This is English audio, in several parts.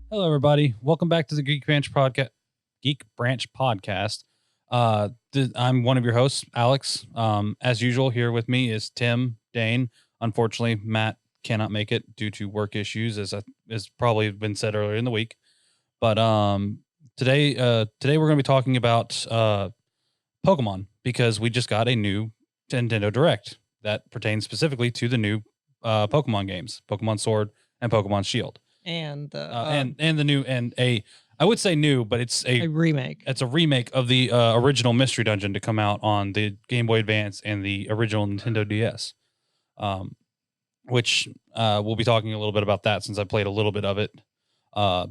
Hello, everybody. Welcome back to the Geek Branch podcast. Geek Branch podcast. I'm one of your hosts, Alex. As usual, here with me is Tim, Dane. Unfortunately, Matt cannot make it due to work issues, as probably been said earlier in the week. But today we're going to be talking about Pokemon because we just got a new Nintendo Direct that pertains specifically to the new Pokemon games, Pokemon Sword and Pokemon Shield. And the new and a I would say new, but it's a remake. It's a remake of the original Mystery Dungeon to come out on the Game Boy Advance and the original Nintendo DS. Which we'll be talking a little bit about that since I played a little bit of it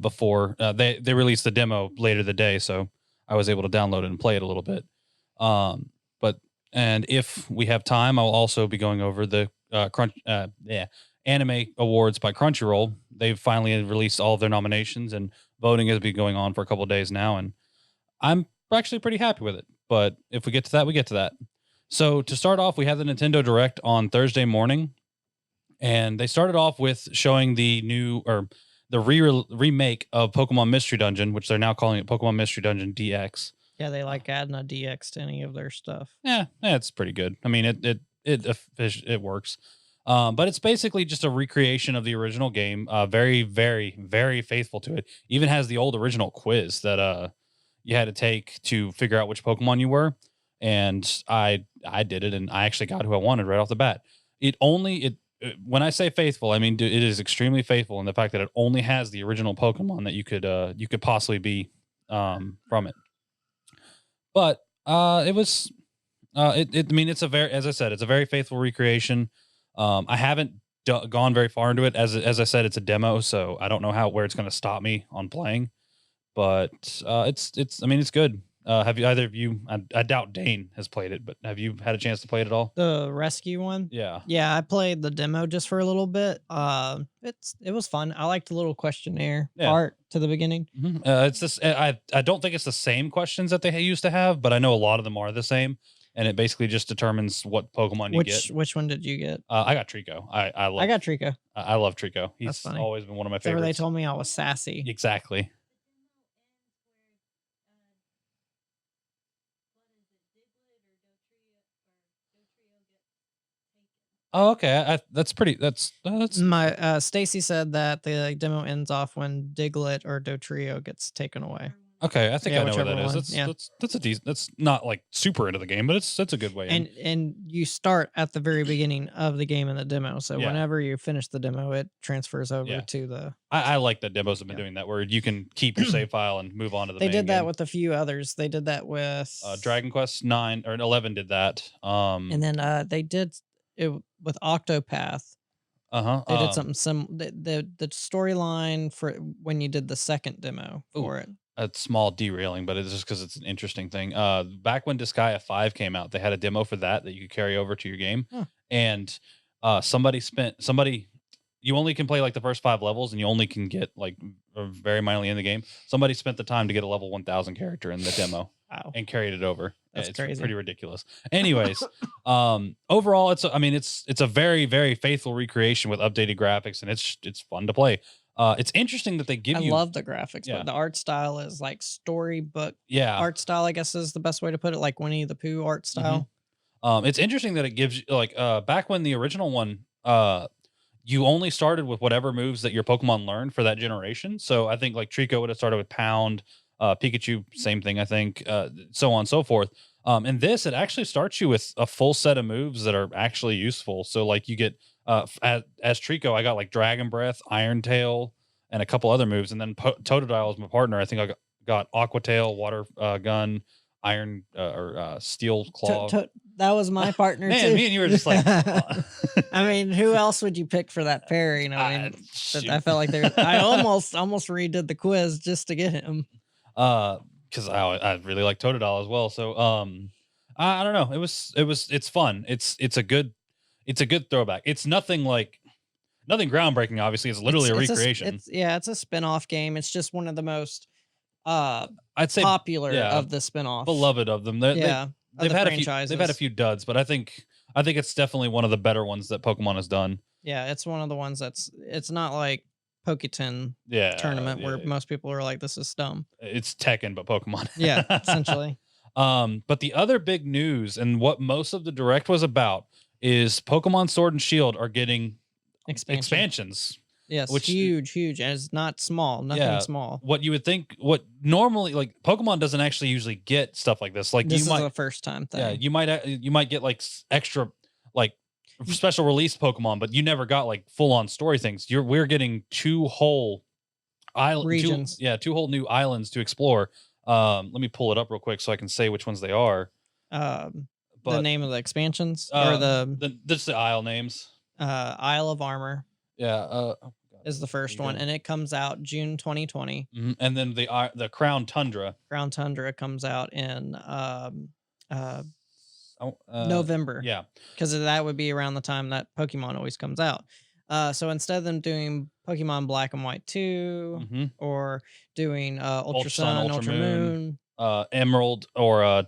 before they released the demo later the day, so I was able to download it and play it a little bit. And if we have time, I'll also be going over the anime awards by Crunchyroll. They've finally released all of their nominations, and voting has been going on for a couple of days now, and I'm actually pretty happy with it. But if we get to that, we get to that. So to start off, we have the Nintendo Direct on Thursday morning, and they started off with showing the new or the remake of Pokemon Mystery Dungeon, which they're now calling it Pokemon Mystery Dungeon DX. Yeah, they like adding a DX to any of their stuff. Yeah, it's pretty good. I mean, it works. But it's basically just a recreation of the original game. Very, very, very faithful to it. Even has the old original quiz that you had to take to figure out which Pokemon you were. And I did it, and I actually got who I wanted right off the bat. When I say faithful, I mean it is extremely faithful in the fact that it only has the original Pokemon that you could possibly be from it. But it was I mean, it's a very, as I said, it's a very faithful recreation. I haven't gone very far into it. As I said, it's a demo, so I don't know where it's going to stop me on playing. But it's I mean, it's good. Have you either of you? I doubt Dane has played it, but have you had a chance to play it at all? The rescue one? Yeah. Yeah, I played the demo just for a little bit. It was fun. I liked the little questionnaire part to the beginning. Mm-hmm. It's this. I don't think it's the same questions that they used to have, but I know a lot of them are the same. And it basically just determines what Pokemon you get. Which one did you get? I got Trico. I got Trico. I love Trico. He's always been one of my favorites. They told me I was sassy. Exactly. Oh, okay. That's my Stacy said that the demo ends off when Diglett or Dotrio gets taken away. Okay, I think I know what that is. That's a decent. That's not like super into the game, but that's a good way. And you start at the very beginning of the game in the demo, so whenever you finish the demo, it transfers over to the. I like that demos have been doing that, where you can keep your save file and move on to the. They main did that game. With a few others. They did that with Dragon Quest 9 or 11 did that. And then they did it with Octopath. They did something similar. The storyline for when you did the second demo for it. A small derailing, but it's just because it's an interesting thing. Back when Disgaea 5 came out, they had a demo for that you could carry over to your game. And you only can play like the first 5 levels, and you only can get like very minorly in the game. Somebody spent the time to get a level 1000 character in the demo. Wow. And carried it over. It's crazy. Pretty ridiculous. Anyways, overall, it's a very, very faithful recreation with updated graphics, and it's fun to play. It's interesting that they give you. I love the graphics, but the art style is like storybook. Art style, I guess, is the best way to put it. Like Winnie the Pooh art style. Mm-hmm. It's interesting that it gives you like back when the original one, you only started with whatever moves that your Pokemon learned for that generation. So I think like Trico would have started with Pound, Pikachu, same thing. I think so on and so forth. In this, it actually starts you with a full set of moves that are actually useful. So like you get. As Trico, I got like Dragon Breath, Iron Tail, and a couple other moves, and then Totodile is my partner. I think I got Aqua Tail, Water Gun, Iron or Steel Claw. That was my partner Man, too. me and you were just like, I mean, who else would you pick for that pair? You know, I felt like I almost redid the quiz just to get him. Because I really like Totodile as well. So I don't know. It's fun. It's a good throwback. It's nothing groundbreaking. Obviously, it's literally a recreation. It's a spin-off game. It's just one of the most I'd say popular of the spin-offs, beloved of them. They've had a few duds, but I think it's definitely one of the better ones that Pokemon has done. Yeah, it's one of the ones it's not like Poke10 Yeah, tournament where yeah. most people are like, "This is dumb." It's Tekken, but Pokemon. Yeah, essentially. But the other big news and what most of the direct was about is Pokemon Sword and Shield are getting Expansion. expansions, Yes, which huge, huge, and it's not small. Nothing yeah, small. what you would think, what normally like Pokemon doesn't actually usually get stuff like this. Like This you is might, a first time yeah, thing. you might get like extra like Y- special release Pokemon, but you never got like full on story things. We're getting two whole Regions. two whole new islands to explore. Let me pull it up real quick so I can say which ones they are. The But name of the expansions or the just the isle names. Isle of Armor Yeah. Oh God, is the there first you one, go. and it comes out June 2020. And then the Crown Tundra. Crown Tundra comes out in uh, Oh, November, yeah. because that would be around the time that Pokemon always comes out. So instead of them doing Pokemon Black and White 2 Mm-hmm. or doing Ultra Ultra Sun, Sun, Ultra Ultra Moon, Moon, Emerald, or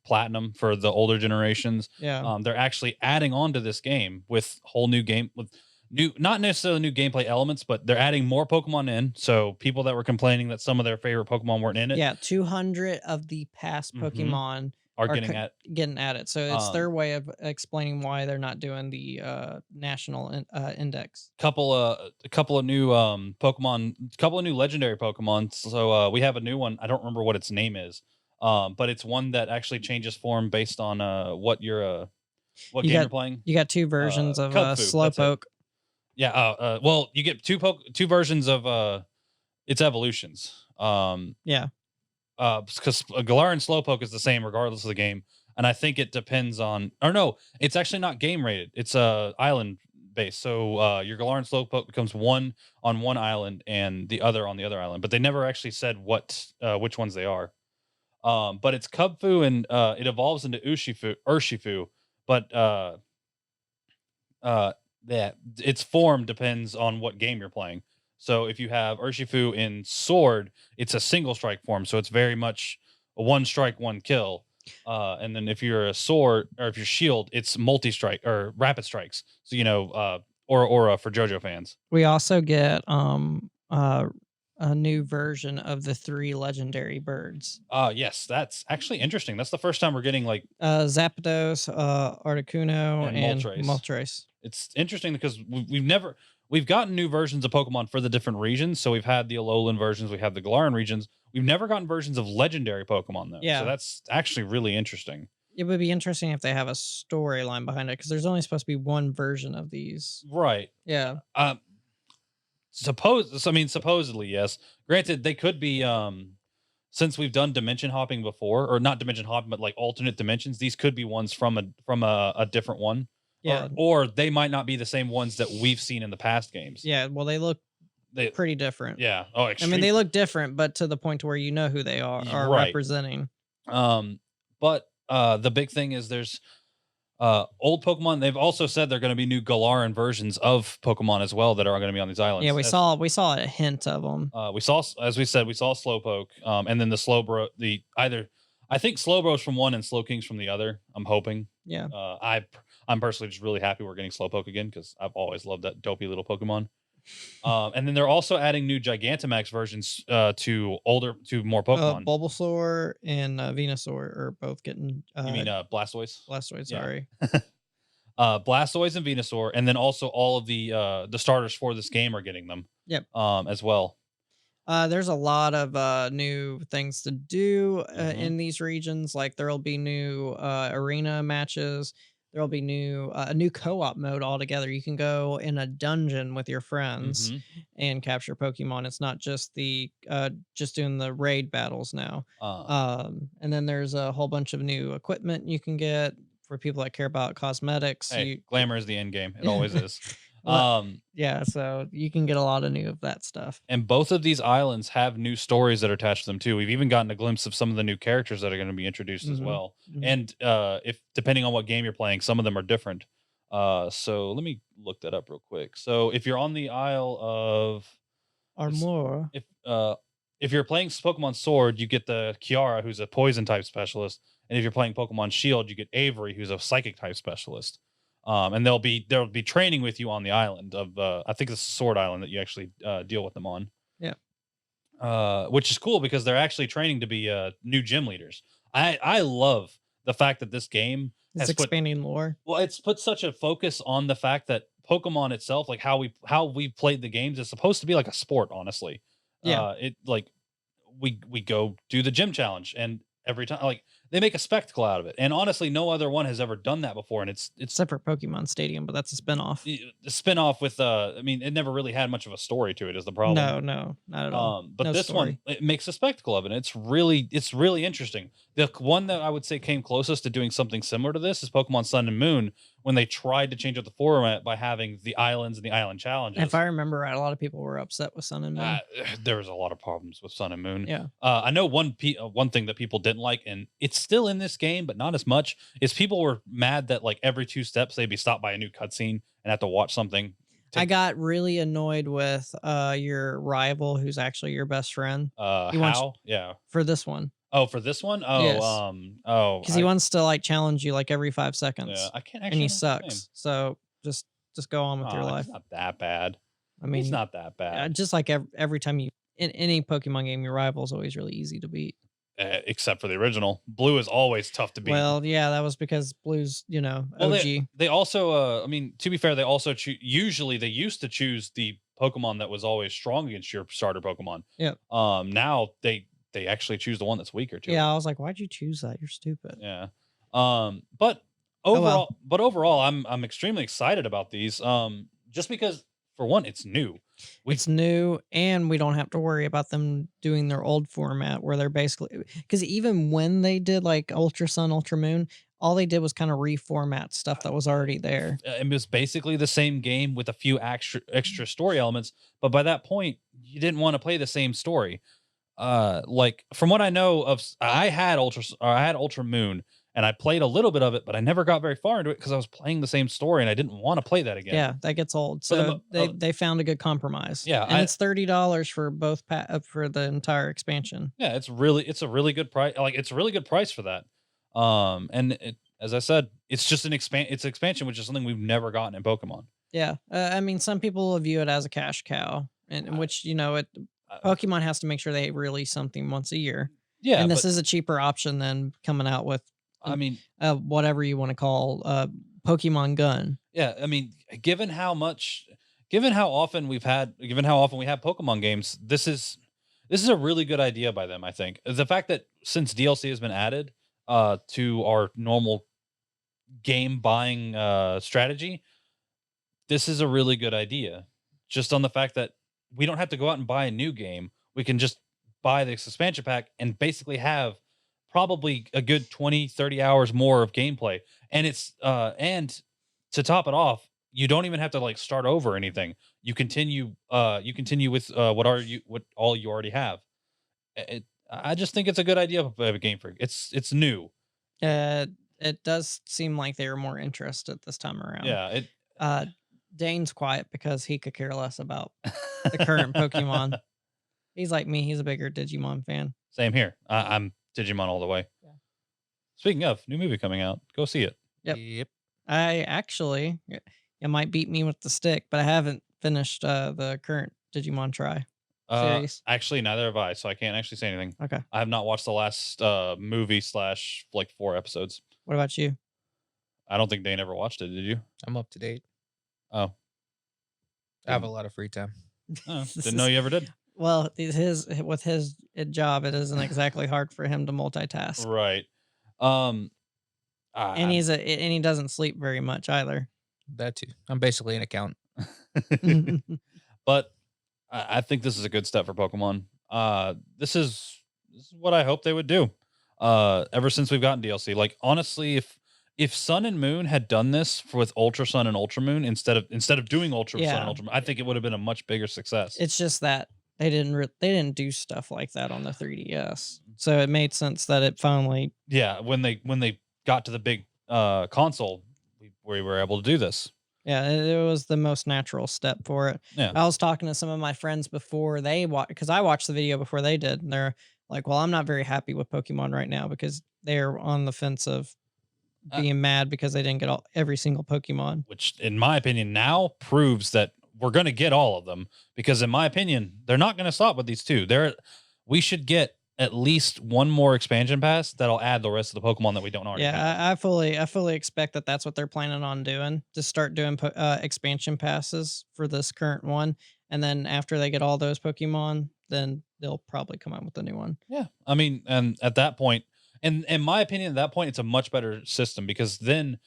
Platinum for the older generations. yeah, They're actually adding on to this game with whole new game with new, not necessarily new gameplay elements, but they're adding more Pokemon in. So people that were complaining that some of their favorite Pokemon weren't in it, yeah, 200 of the past mm-hmm, Pokemon are are getting at. getting added. So it's their Um, way of explaining why they're not doing the national index. a couple of new Pokemon, couple of new legendary Pokemon. So we have a new one. I don't remember what its name is. But it's one that actually changes form based on what You game got you're playing. you got two versions of Kubfu, that's it. Slowpoke. Yeah, well, you get two versions of its evolutions. Yeah, Because Galar and Slowpoke is the same regardless of the game, and I think it depends on. Or no, it's actually not game rated. It's island based. So your Galar and Slowpoke becomes one on one island and the other on the other island, but they never actually said which ones they are. But it's Kubfu and it evolves into Urshifu, but uh, yeah, its form depends on what game you're playing. So if you have Urshifu in Sword, it's a single strike form, so it's very much a one strike, one kill. And then if you're a Sword or if you're Shield, it's multi strike or rapid strikes. So Aura for JoJo fans. we also get a new version of the three legendary birds. Yes, that's actually interesting. That's the first time we're getting like Zapdos, Articuno, and and Moltres. Moltres. It's interesting because we've gotten new versions of Pokemon for the different regions. So we've had the Alolan versions, we have the Galaran regions. We've never gotten versions of legendary Pokemon though. So Yeah. that's actually really interesting. It would be interesting if they have a storyline behind it because there's only supposed to be one version of these. Right. Yeah. Supposedly, yes. Granted, they could be since we've done dimension hopping before, or not dimension hopping, but like alternate dimensions, these could be ones from a different one. Yeah. Or they might not be the same ones that we've seen in the past games. Yeah. Well, they look pretty different. Yeah. Oh, I mean, they look different, but to the point to where you know who they are right. representing. But the big thing is there's old Pokemon. They've also said they're going to be new Galaran versions of Pokemon as well that are going to be on these islands. Yeah, we saw a hint of them. We saw, as we said, we saw Slowpoke, and then the Slowbro, I think Slowbro's from one and Slowking's from the other. I'm hoping. Yeah. I'm personally just really happy we're getting Slowpoke again because I've always loved that dopey little Pokemon. And then they're also adding new Gigantamax versions to more Pokemon. Bulbasaur and Venusaur are both getting. You mean Blastoise? Blastoise, sorry. Blastoise and Venusaur, and then also all of the starters for this game are getting them. Yep. As well. There's a lot of new things to do in these regions. Like there'll be new arena matches. There'll be a new co-op mode altogether. You can go in a dungeon with your friends and capture Pokemon. It's not just just doing the raid battles now. And then there's a whole bunch of new equipment you can get for people that care about cosmetics. Hey, glamour is the end game. It always is. Yeah, so you can get a lot of new of that stuff. And both of these islands have new stories that are attached to them too. We've even gotten a glimpse of some of the new characters that are going to be introduced as well. And if depending on what game you're playing, some of them are different. So let me look that up real quick. So if you're on the Isle of Armor, if you're playing Pokemon Sword, you get the Kiara, who's a poison type specialist, and if you're playing Pokemon Shield, you get Avery, who's a psychic type specialist. And they'll be training with you on the island of I think it's Sword Island that you actually deal with them on. Yeah. Which is cool because they're actually training to be new gym leaders. I love the fact that this game It's has put expanding lore. well, it's put such a focus on the fact that Pokemon itself, like how we played the games, is supposed to be like a sport. Honestly, Yeah. it like we go do the gym challenge, and every time like they make a spectacle out of it. And honestly, no other one has ever done that before. And it's Except for Pokemon Stadium, but that's a spinoff. the spin-off with I mean, it never really had much of a story to it is the problem. No, no, not at all. But No this one, story. it makes a spectacle of it. It's really interesting. One that I would say came closest to doing something similar to this is Pokemon Sun and Moon, when they tried to change up the format by having the islands and the island challenges. If I remember right, a lot of people were upset with Sun and Moon. There was a lot of problems with Sun and Moon. Yeah. I know one thing that people didn't like, and it's still in this game, but not as much, is people were mad that like every 2 steps they'd be stopped by a new cutscene and have to watch something. I got really annoyed with your rival, who's actually your best friend. He wants How? Yeah. for this one Oh, for this one? Yes. Because he I wants to like challenge you like every 5 seconds, yeah, I can't and actually he remember his name. sucks. So just go on with your life. He's not that bad. I He's mean, not that bad. just like every time you in any Pokemon game, your rival is always really easy to beat. Except for the original. Blue is always tough to beat. Well, yeah, that was because Blue's, Well, OG. they also, I mean, to be fair, they also usually they used to choose the Pokemon that was always strong against your starter Pokemon. Yep. Now they actually choose the one that's weaker to it. Yeah, I was like, why'd you choose that? You're stupid. Yeah. But Oh, well. overall, I'm extremely excited about these. Just because for one, it's new. It's new, and we don't have to worry about them doing their old format where they're basically because even when they did like Ultra Sun, Ultra Moon, all they did was kind of reformat stuff that was already there. It was basically the same game with a few extra story elements, but by that point, you didn't want to play the same story. Like from what I know of, I had Ultra Moon, and I played a little bit of it, but I never got very far into it because I was playing the same story, and I didn't want to play that again. Yeah, that gets old. For the So they found a good compromise. Yeah, and it's $30 for both for the entire expansion. Yeah, it's a really good price. Like it's a really good price for that. And as I said, it's just it's expansion, which is something we've never gotten in Pokemon. Yeah, I mean, some people view it as a cash cow, and in which Pokemon has to make sure they release something once a year. Yeah, and this is a cheaper option than coming out with I mean, whatever you want to call Pokemon Gun. yeah, I mean, given how often we have Pokemon games, this is a really good idea by them. I think the fact that since DLC has been added to our normal game buying strategy, this is a really good idea. Just on the fact that we don't have to go out and buy a new game, we can just buy this expansion pack and basically have probably a good 20-30 hours more of gameplay. And it's and to top it off, you don't even have to like start over or anything. You continue with what all you already have. I just think it's a good idea of a Game Freak. It's new. It does seem like they were more interested this time around. Yeah, Dane's quiet because he could care less about the current Pokemon. He's like me. He's a bigger Digimon fan. Same here. I'm Digimon all the way. Yeah. Speaking of, new movie coming out. Go see it. Yep. I actually, you might beat me with the stick, but I haven't finished the current Digimon Try series. Actually, neither have I, so I can't actually say anything. Okay. I have not watched the last movie / like 4 episodes. What about you? I don't think Dane ever watched it. Did you? I'm up to date. Oh, I have a lot of free time. oh didn't know you ever did. Well, with his job, it isn't exactly hard for him to multitask. Right. And he doesn't sleep very much either. That too. I'm basically an accountant. But I think this is a good step for Pokemon. This is what I hope they would do. Ever since we've gotten DLC, like honestly, if Sun and Moon had done this with Ultra Sun and Ultra Moon instead of doing Ultra Sun and Ultra Moon, I think it would have been a much bigger success. It's just that they didn't do stuff like that on the 3DS, so it made sense that it finally. Yeah, when they got to the big console, we were able to do this. Yeah, it was the most natural step for it. Yeah. I was talking to some of my friends before they watched, because I watched the video before they did, and they're like, "Well, I'm not very happy with Pokemon right now because they're on the fence of Uh, being mad because they didn't get every single Pokemon. which in my opinion now proves that we're going to get all of them, because in my opinion they're not going to stop with these two. We should get at least one more expansion pass that'll add the rest of the Pokemon that we don't already have. Yeah, I fully expect that that's what they're planning on doing. To start doing expansion passes for this current one, and then after they get all those Pokemon, then they'll probably come out with a new one. Yeah, I mean, and at that point, and in my opinion, at that point, it's a much better system, because then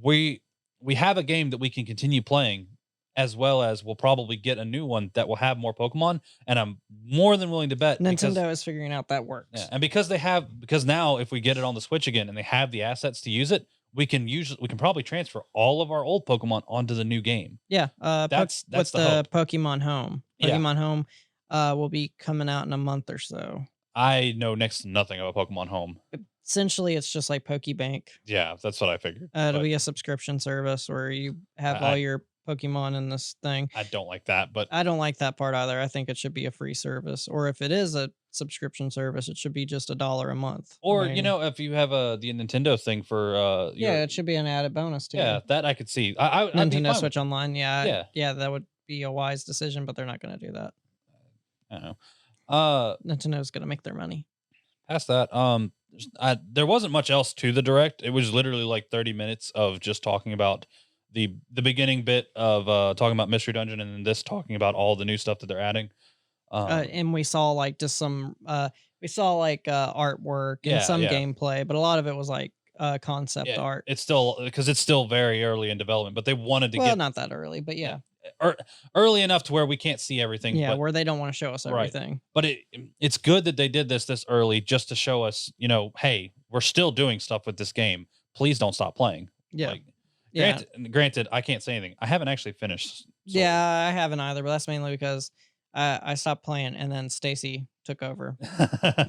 we we have a game that we can continue playing, as well as we'll probably get a new one that will have more Pokemon, and I'm more than willing to bet because Nintendo is figuring out that yeah, works. and because now if we get it on the Switch again and they have the assets to use it, we can probably transfer all of our old Pokemon onto the new game. Yeah, That's with the the hope. Pokemon Home. Yeah. Pokemon Home will be coming out in a month or so. I know next to nothing about Pokemon Home. Essentially, it's just like Pokebank. Yeah, that's what I figured. It'll but be a subscription service where you have I all your Pokemon in this thing. I don't like that, but I don't like that part either. I think it should be a free service, or if it is a subscription service, it should be just $1 a month. I or you mean, know, if you have the Nintendo thing for yeah, it should be an added bonus too. yeah, that I could see. I'd be Nintendo fine Switch Online. Yeah, Yeah. yeah, that would be a wise decision, but they're not going to do that. I don't know. Nintendo's going to make their money. Past that, there wasn't much else to the direct. It was literally like 30 minutes of just talking about the beginning bit of talking about Mystery Dungeon, and then this talking about all the new stuff that they're adding. And we saw like just some artwork and Yeah, some yeah. gameplay, but a lot of it was like concept Yeah, art. it's still because it's still very early in development, but they wanted to Well, get not that early, but yeah. early enough to where we can't see everything. Yeah, but where they don't want to show us Right. everything. but it's good that they did this early, just to show us, hey, we're still doing stuff with this game. Please don't stop playing. Yeah. Like, Yeah. granted, I can't say anything. I haven't actually finished. Sword. Yeah, I haven't either, but that's mainly because I stopped playing and then Stacy took over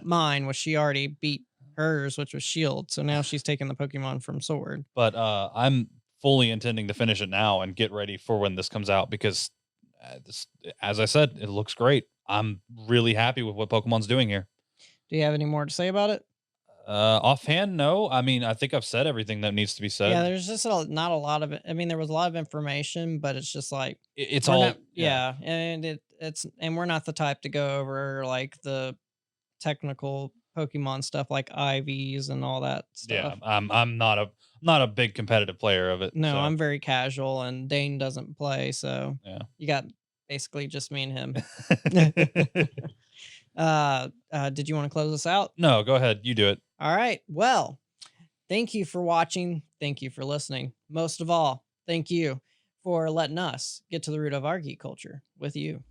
mine, which she already beat hers, which was Shield. So now she's taking the Pokemon from Sword. But I'm fully intending to finish it now and get ready for when this comes out, because as I said, it looks great. I'm really happy with what Pokemon's doing here. Do you have any more to say about it? Offhand, no. I mean, I think I've said everything that needs to be said. Yeah, there's just not a lot of it. I mean, there was a lot of information, but it's just like It's we're all not, yeah, and and we're not the type to go over like the technical Pokemon stuff like IVs and all that yeah. stuff. I'm not a big competitive player of it. No, so, I'm very casual, and Dane doesn't play, so yeah. you got basically just me and him. Did you want to close us out? No, go ahead. You do it. All right. Well, thank you for watching. Thank you for listening. Most of all, thank you for letting us get to the root of our geek culture with you.